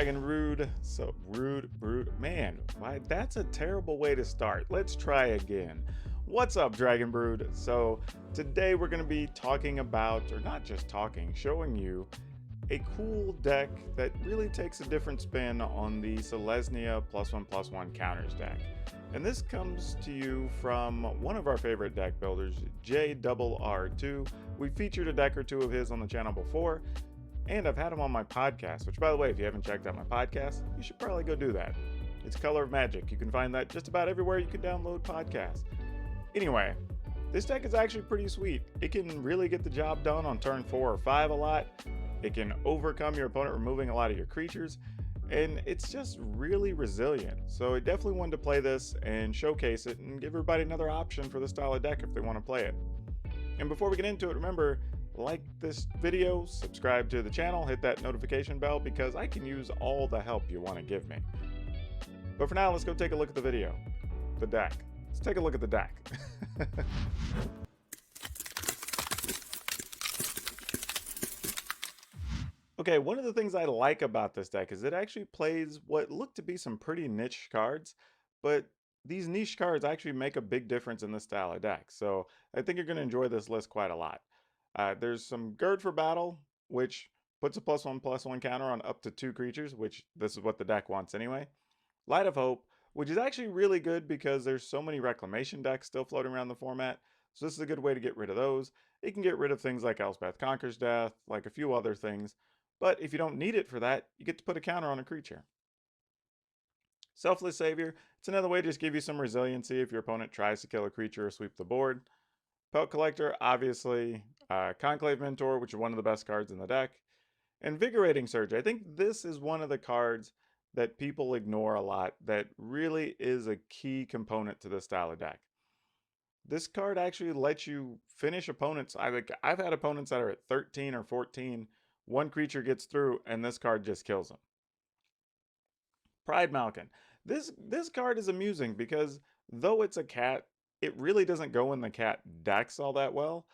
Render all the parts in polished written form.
Dragon Rude. So rude. Man, why that's a terrible way to start. Let's try again. What's up, Dragon Brood? So today we're going to be talking about, or not just talking, showing you a cool deck that really takes a different spin on the Selesnya +1/+1 counters deck. And this comes to you from one of our favorite deck builders, JDoubleR2. We featured a deck or two of his on the channel before, and I've had him on my podcast, which, by the way, if you haven't checked out my podcast, you should probably go do that. It's Color of Magic. You can find that just about everywhere you can download podcasts. Anyway, this deck is actually pretty sweet. It can really get the job done on turn 4 or 5 a lot. It can overcome your opponent removing a lot of your creatures, and it's just really resilient. So I definitely wanted to play this and showcase it and give everybody another option for this style of deck if they want to play it. And before we get into it, remember, like this video, subscribe to the channel, hit that notification bell because I can use all the help you want to give me. But for now, let's go take a look at the video. The deck. Let's take a look at the deck. Okay, one of the things I like about this deck is it actually plays what look to be some pretty niche cards, but these niche cards actually make a big difference in this style of deck. So I think you're going to enjoy this list quite a lot. There's some Gird for Battle, which puts a +1/+1 counter on up to 2 creatures, which this is what the deck wants anyway. Light of Hope, which is actually really good because there's so many Reclamation decks still floating around the format. So this is a good way to get rid of those. It can get rid of things like Elspeth Conquers Death, like a few other things. But if you don't need it for that, you get to put a counter on a creature. Selfless Savior, it's another way to just give you some resiliency if your opponent tries to kill a creature or sweep the board. Pelt Collector, obviously. Conclave Mentor, which is one of the best cards in the deck. Invigorating Surge, I think this is one of the cards that people ignore a lot that really is a key component to this style of deck. This card actually lets you finish opponents. I've had opponents that are at 13 or 14. One creature gets through, and this card just kills them. Pride Malkin. This card is amusing because though it's a cat, it really doesn't go in the cat decks all that well.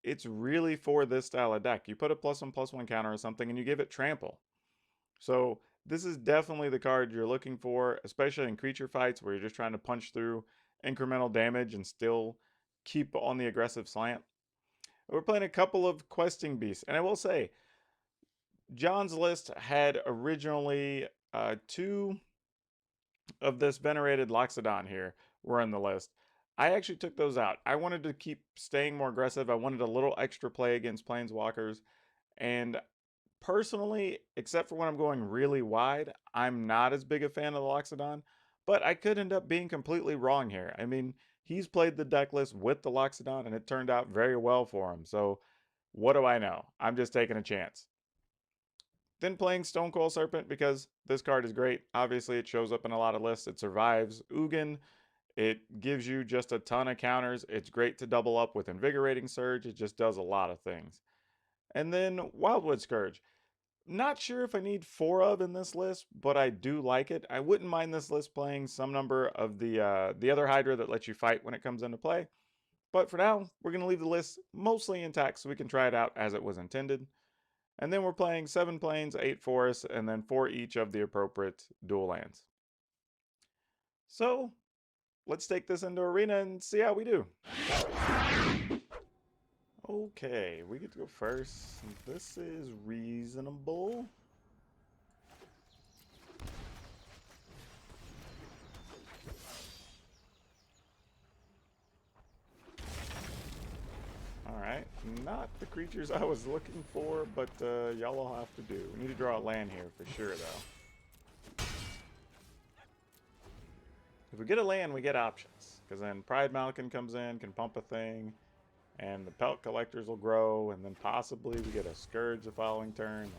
It's really for this style of deck. You put a +1/+1 counter or something, and you give it trample. So this is definitely the card you're looking for, especially in creature fights where you're just trying to punch through incremental damage and still keep on the aggressive slant. We're playing a couple of questing beasts, and I will say, John's list had originally 2 of this venerated Loxodon here were in the list. I actually took those out. I wanted to keep staying more aggressive. I wanted a little extra play against Planeswalkers. And personally, except for when I'm going really wide, I'm not as big a fan of the Loxodon. But I could end up being completely wrong here. I mean, he's played the deck list with the Loxodon, and it turned out very well for him. So what do I know? I'm just taking a chance. Then playing Stonecoil Serpent because this card is great. Obviously, it shows up in a lot of lists. It survives Ugin. It gives you just a ton of counters. It's great to double up with Invigorating Surge. It just does a lot of things. And then Wildwood Scourge. Not sure if I need 4 of in this list, but I do like it. I wouldn't mind this list playing some number of the other Hydra that lets you fight when it comes into play. But for now, we're going to leave the list mostly intact so we can try it out as it was intended. And then we're playing 7 plains, 8 forests, and then 4 each of the appropriate dual lands. So, let's take this into Arena and see how we do. Okay, we get to go first. This is reasonable. Alright, not the creatures I was looking for, but y'all will have to do. We need to draw a land here for sure, though. If we get a land, we get options. Because then Pride Malkin comes in, can pump a thing, and the Pelt Collectors will grow, and then possibly we get a Scourge the following turn.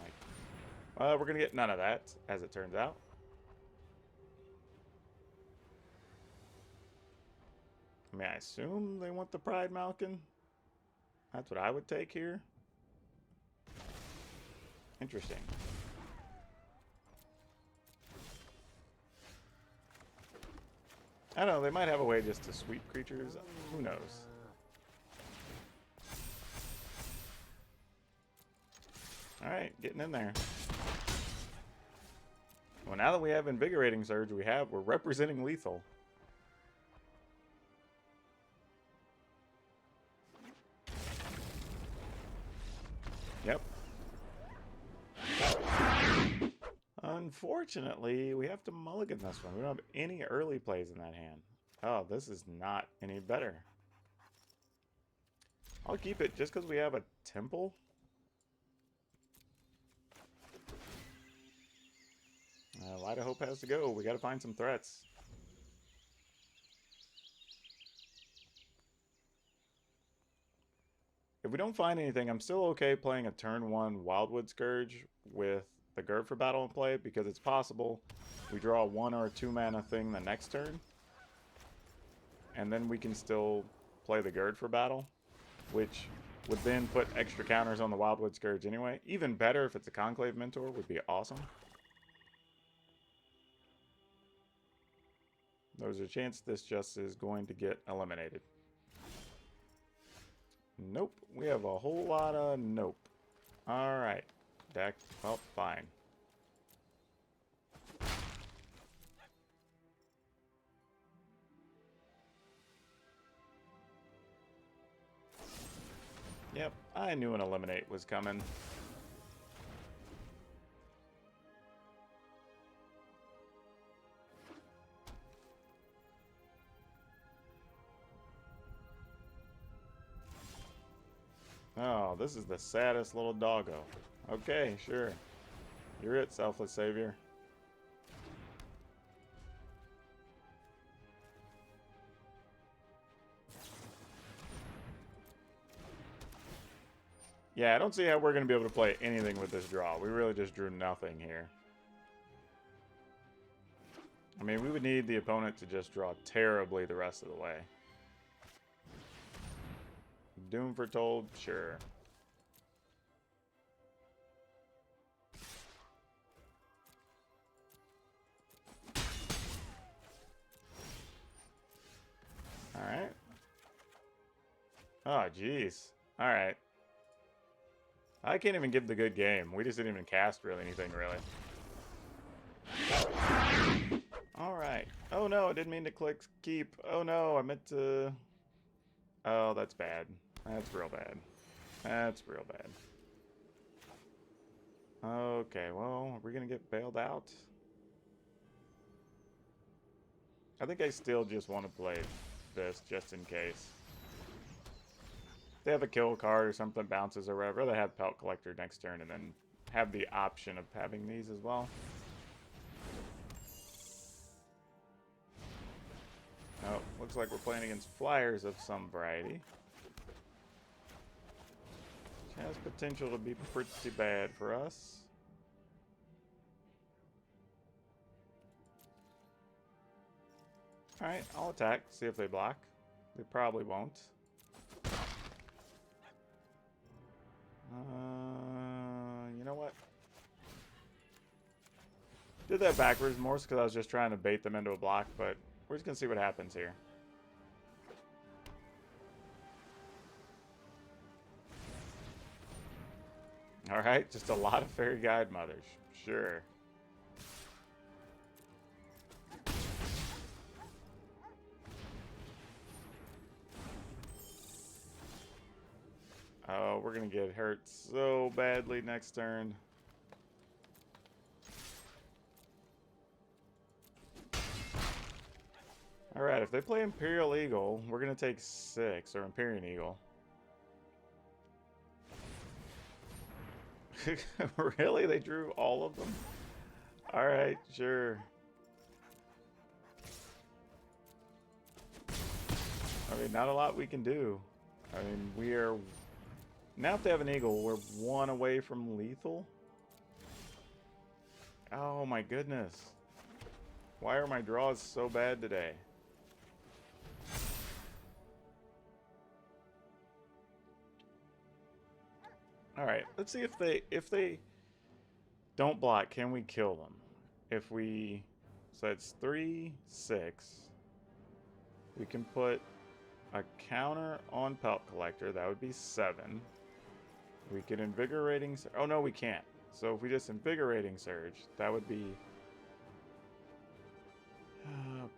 We're going to get none of that, as it turns out. I mean, I assume they want the Pride Malkin. That's what I would take here. Interesting. I don't know, they might have a way just to sweep creatures. Who knows? Alright, getting in there. Well, now that we have Invigorating Surge, we're representing lethal. Yep. Unfortunately, we have to mulligan this one. We don't have any early plays in that hand. Oh, this is not any better. I'll keep it just because we have a temple. Light of Hope has to go. We got to find some threats. If we don't find anything, I'm still okay playing a turn 1 Wildwood Scourge with the Gerd for battle in play, because it's possible we draw a 1 or a 2 mana thing the next turn, and then we can still play the Gerd for battle, which would then put extra counters on the Wildwood Scourge anyway. Even better if it's a Conclave Mentor, would be awesome. There's a chance this just is going to get eliminated. Nope. We have a whole lot of nope. Alright. Deck. Oh, fine. Yep. I knew an eliminate was coming. Oh, this is the saddest little doggo. Okay, sure. You're it, Selfless Savior. Yeah, I don't see how we're going to be able to play anything with this draw. We really just drew nothing here. I mean, we would need the opponent to just draw terribly the rest of the way. Doom Foretold, sure. Alright. Oh, jeez. Alright. I can't even give the good game. We just didn't even cast really anything, really. Alright. Oh no, I didn't mean to click keep. Oh no, I meant to... Oh, that's bad. That's real bad. That's real bad. Okay, well, are we gonna get bailed out? I think I still just want to play this just in case. If they have a kill card or something bounces or whatever, I'd rather have Pelt Collector next turn and then have the option of having these as well. Oh, looks like we're playing against flyers of some variety. Which has potential to be pretty bad for us. Alright, I'll attack, see if they block. They probably won't. You know what? Did that backwards more because I was just trying to bait them into a block, but we're just going to see what happens here. Alright, just a lot of Fairy Guide Mothers. Sure. Oh, we're going to get hurt so badly next turn. Alright, if they play Imperial Eagle, we're going to take 6, or Empyrean Eagle. Really? They drew all of them? Alright, sure. I mean, not a lot we can do. I mean, we are... Now if they have an Eagle, we're 1 away from lethal? Oh my goodness. Why are my draws so bad today? Alright, let's see if they don't block, can we kill them? If we... So it's 3, 6. We can put a counter on Pelt Collector. That would be 7. We could Invigorating... Oh, no, we can't. So if we just Invigorating Surge, that would be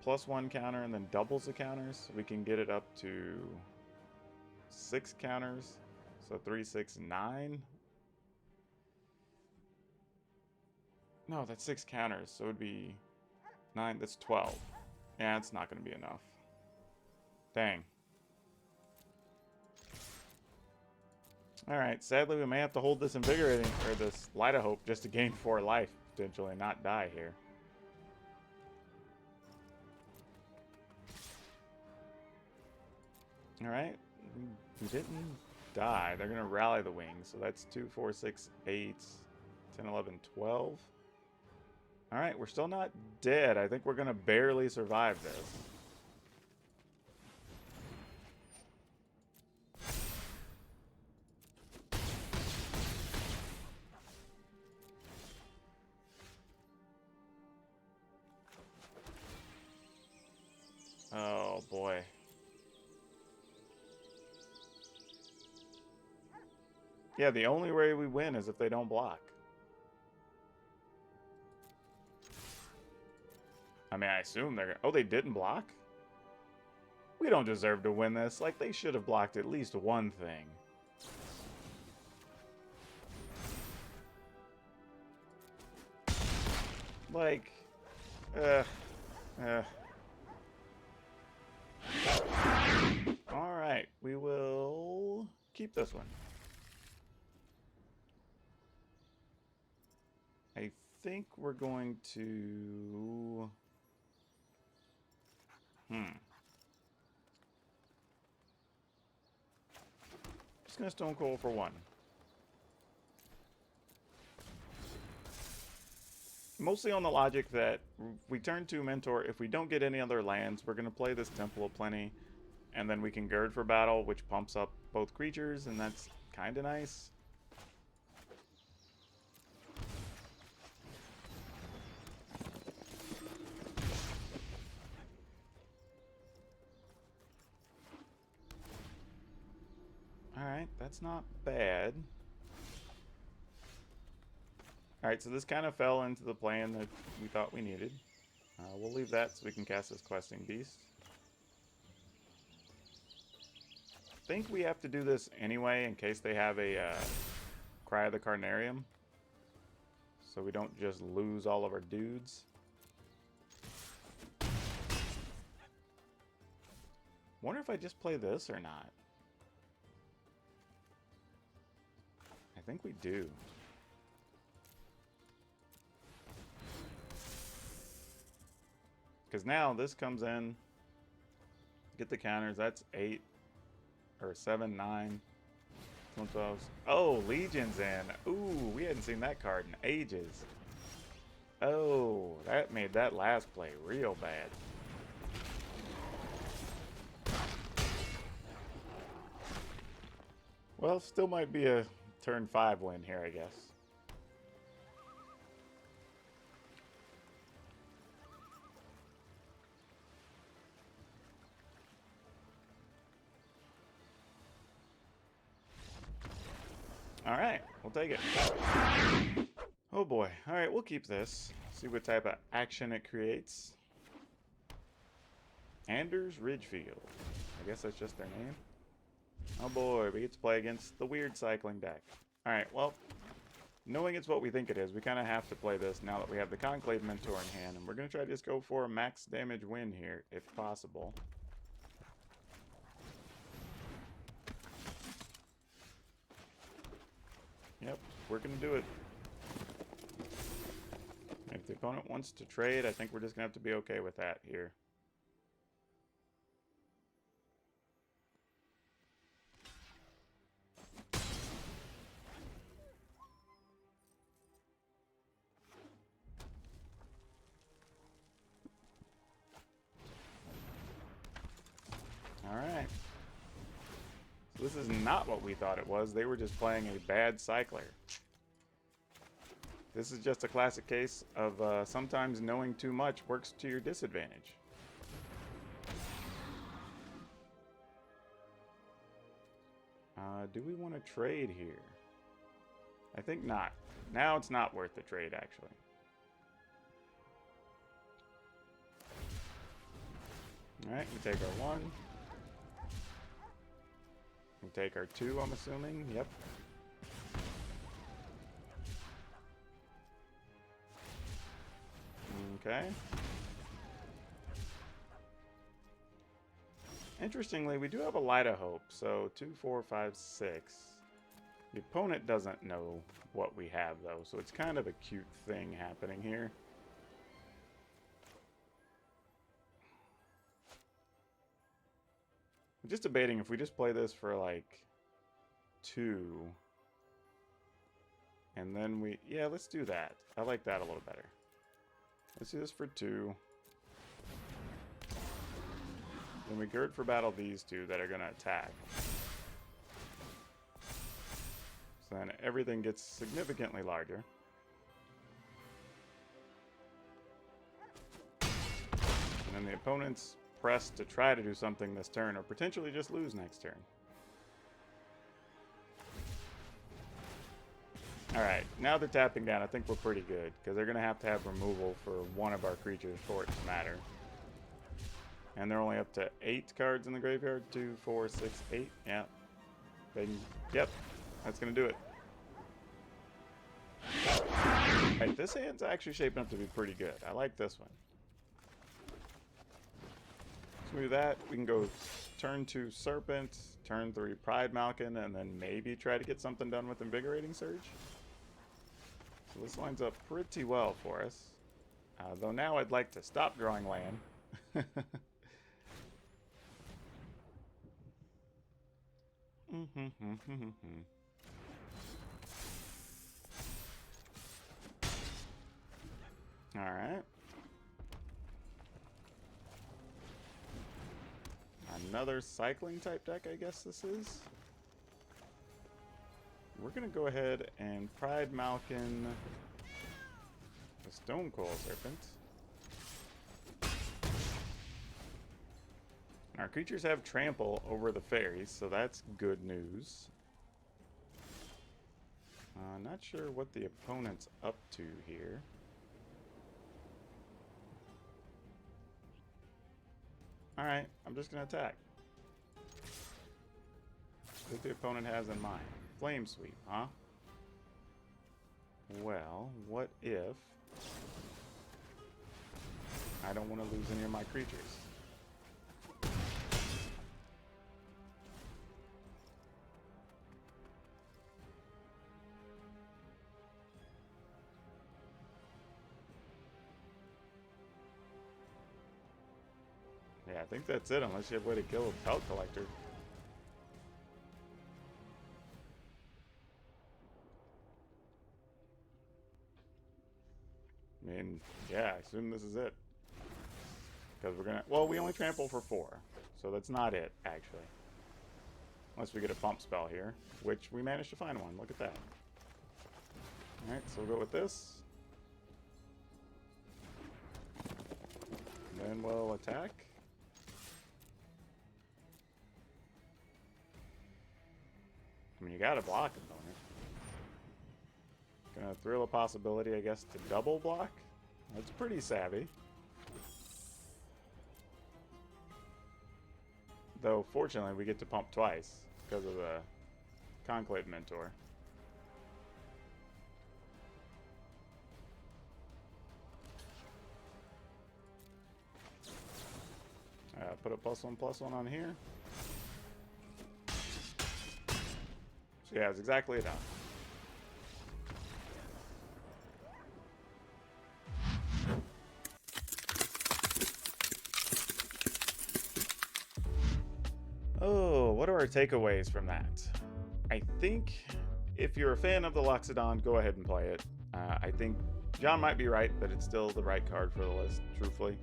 +1 counter and then doubles the counters. We can get it up to 6 counters. So 3, 6, 9. No, that's 6 counters. So it would be 9. That's 12. Yeah, it's not going to be enough. Dang. Alright, sadly we may have to hold this Invigorating, or this Light of Hope, just to gain 4 life, potentially, not die here. Alright, we didn't die. They're going to rally the wings, so that's 2, 4, 6, 8, 10, 11, 12. Alright, we're still not dead. I think we're going to barely survive this. Oh boy. Yeah, the only way we win is if they don't block. I mean, I assume they're... Oh, they didn't block? We don't deserve to win this. Like, they should have blocked at least one thing. Like... Alright, we will keep this one. I think we're going to... Just gonna Stone Cold for 1. Mostly on the logic that we turn 2 Mentor. If we don't get any other lands, we're gonna play this Temple of Plenty, and then we can Gird for Battle, which pumps up both creatures, and that's kind of nice. Alright, that's not bad. Alright, so this kind of fell into the plan that we thought we needed. We'll leave that so we can cast this Questing Beast. I think we have to do this anyway in case they have a Cry of the Carnarium. So we don't just lose all of our dudes. Wonder if I just play this or not. I think we do. Because now this comes in, get the counters, that's 8, or 7, 9, 12. Oh, Legion's in. Ooh, we hadn't seen that card in ages. Oh, that made that last play real bad. Well, still might be a turn 5 win here, I guess. Alright, we'll take it. Oh boy. Alright, we'll keep this. See what type of action it creates. Anders Ridgefield. I guess that's just their name. Oh boy, we get to play against the weird cycling deck. Alright, well, knowing it's what we think it is, we kind of have to play this now that we have the Conclave Mentor in hand. And we're going to try to just go for a max damage win here, if possible. Yep, we're going to do it. If the opponent wants to trade, I think we're just going to have to be okay with that here. Alright. So this is not what we thought it was. They were just playing a bad cycler. This is just a classic case of sometimes knowing too much works to your disadvantage. Do we want to trade here? I think not. Now it's not worth the trade, actually. Alright, we take our 1. We take our 2, I'm assuming. Yep. Okay. Interestingly, we do have a Light of Hope, so 2, 4, 5, 6. The opponent doesn't know what we have, though, so it's kind of a cute thing happening here. I'm just debating if we just play this for, like, 2. And then we... Yeah, let's do that. I like that a little better. Let's do this for 2. Then we gird for battle these 2 that are going to attack. So then everything gets significantly larger. And then the opponent's pressed to try to do something this turn or potentially just lose next turn. Alright, now they're tapping down. I think we're pretty good because they're going to have removal for one of our creatures for it to matter. And they're only up to 8 cards in the graveyard. 2, 4, 6, 8. Yeah. Yep. That's going to do it. Alright, this hand's actually shaping up to be pretty good. I like this one. So we do that. We can go turn 2 Serpent, turn 3 Pride Malkin, and then maybe try to get something done with Invigorating Surge. So this lines up pretty well for us. Though now I'd like to stop drawing land. Alright. Another cycling type deck, I guess this is. We're going to go ahead and Pride Malkin the Stonecoil Serpent. And our creatures have trample over the fairies, so that's good news. Not sure what the opponent's up to here. Alright, I'm just going to attack. What the opponent has in mind. Flame Sweep, huh? Well, what if I don't want to lose any of my creatures? Yeah, I think that's it, unless you have a way to kill a Pelt Collector. I mean, yeah, I assume this is it. Because we're gonna... Well, we only trample for 4, so that's not it, actually. Unless we get a pump spell here, which we managed to find one. Look at that. Alright, so we'll go with this. And then we'll attack. I mean, you gotta block opponent. Gonna thrill a possibility, I guess, to double block. That's pretty savvy. Though, fortunately, we get to pump twice because of the Conclave Mentor. Put a +1/+1 on here. So yeah, it's exactly enough. Oh, what are our takeaways from that? I think if you're a fan of the Loxodon, go ahead and play it. I think John might be right that it's still the right card for the list, truthfully.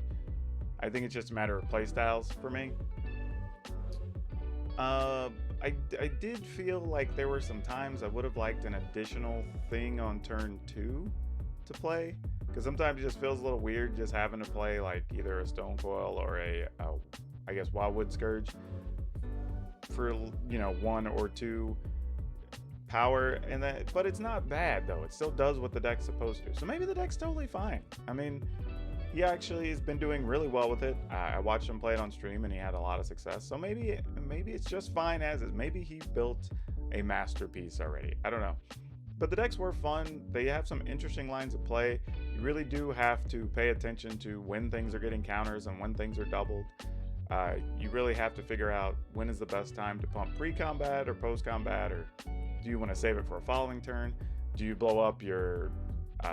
I think it's just a matter of playstyles for me. I did feel like there were some times I would have liked an additional thing on turn 2 to play. Because sometimes it just feels a little weird just having to play like either a Stonecoil or I guess, Wildwood Scourge for, you know, 1 or 2 power. But it's not bad, though. It still does what the deck's supposed to. So maybe the deck's totally fine. I mean, he actually has been doing really well with it. I watched him play it on stream and he had a lot of success. So maybe it's just fine as is. Maybe he built a masterpiece already. I don't know. But the decks were fun. They have some interesting lines of play. You really do have to pay attention to when things are getting counters and when things are doubled. You really have to figure out when is the best time to pump pre-combat or post-combat, or do you want to save it for a following turn? Do you blow up your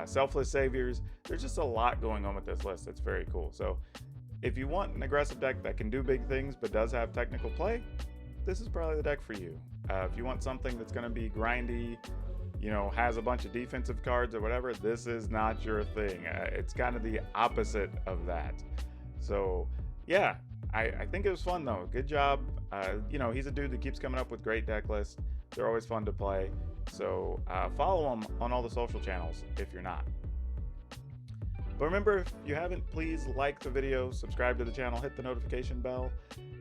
selfless saviors? There's just a lot going on with this list. It's very cool. So if you want an aggressive deck that can do big things but does have technical play, this is probably the deck for you. If you want something that's going to be grindy, you know, has a bunch of defensive cards or whatever, this is not your thing. It's kind of the opposite of that. So yeah, I think it was fun though. Good job. You know, he's a dude that keeps coming up with great deck lists. They're always fun to play. So follow him on all the social channels if you're not. But remember, if you haven't, please like the video, subscribe to the channel, hit the notification bell,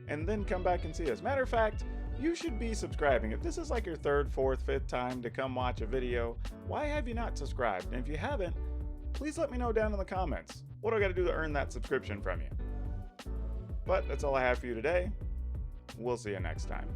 and then come back and see us. Matter of fact, you should be subscribing. If this is like your third, fourth, fifth time to come watch a video, why have you not subscribed? And if you haven't, please let me know down in the comments. What do I got to do to earn that subscription from you? But that's all I have for you today. We'll see you next time.